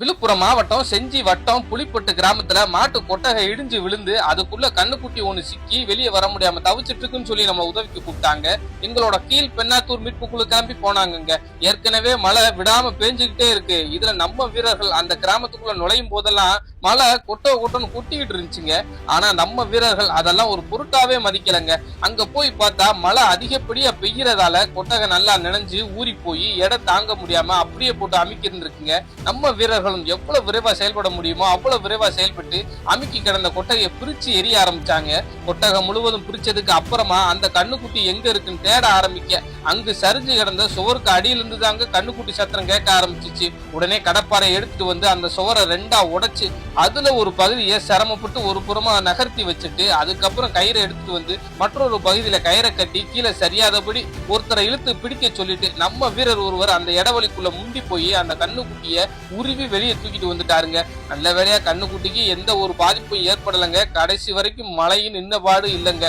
விழுப்புரம் மாவட்டம் செஞ்சி வட்டம் புலிப்பட்டு கிராமத்துல மாட்டு கொட்டகை இடிஞ்சு விழுந்து அதுக்குள்ள கண்ணுக்குட்டி ஒண்ணு சிக்கி வெளியே வர முடியாம தவிச்சிட்டு இருக்குன்னு சொல்லி நம்ம உதவிக்கு கூப்பிட்டாங்க. எங்களோட கீழ் பெண்ணாத்தூர் மீட்பு குழு கிளம்பி போனாங்க. ஏற்கனவே மழை விடாம பேஞ்சுக்கிட்டே இருக்கு. இதுல நம்ம வீரர்கள் அந்த கிராமத்துக்குள்ள நுழையும் போதெல்லாம் மழை கொட்டன்னு கொட்டிக்கிட்டு இருந்துச்சுங்க. ஆனா நம்ம வீரர்கள் அதெல்லாம் ஒரு பொருட்டாவே மதிக்கலங்க. அங்க போய் பார்த்தா மழை அதிகப்படியா பெய்யறதால கொட்டகை நல்லா நினைஞ்சு ஊறி போய் எடை தாங்க முடியாம அப்படியே போட்டு அமுக்கிட்டு இருக்குங்க. நம்ம வீரர்களும் எவ்வளவு விரைவா செயல்பட முடியுமோ அவ்வளவு விரைவா செயல்பட்டு அமுக்கி கிடந்த கொட்டகையை பிரிச்சு எரிய ஆரம்பிச்சாங்க. கொட்டகை முழுவதும் பிரிச்சதுக்கு அப்புறமா அந்த கண்ணுக்குட்டி எங்க இருக்குன்னு தேட ஆரம்பிக்க அங்கு சரிஞ்சு கிடந்த சுவருக்கு அடியிலிருந்து தாங்க கண்ணுக்குட்டி சத்தம் கேட்க ஆரம்பிச்சிச்சு. உடனே கடப்பாறை எடுத்துட்டு வந்து அந்த சுவரை ரெண்டா உடைச்சு அதுல ஒரு பகுதியை சிரமப்பட்டு ஒரு புறமா நகர்த்தி வச்சுட்டு அதுக்கப்புறம் கயிறை எடுத்துட்டு வந்து மற்றொரு பகுதியில கயிறை கட்டி கீழே சரியாதபடி ஒருத்தரை இழுத்து பிடிக்க சொல்லிட்டு நம்ம வீரர் ஒருவர் அந்த இடவெளிக்குள்ள முண்டி போய் அந்த கண்ணுக்குட்டிய உருவி வெளியே தூக்கிட்டு வந்துட்டாருங்க. நல்ல வேளையா கண்ணுக்குட்டிக்கு எந்த ஒரு பாதிப்பும் ஏற்படலைங்க. கடைசி வரைக்கும் மழையும் நின்னபாடு இல்லைங்க.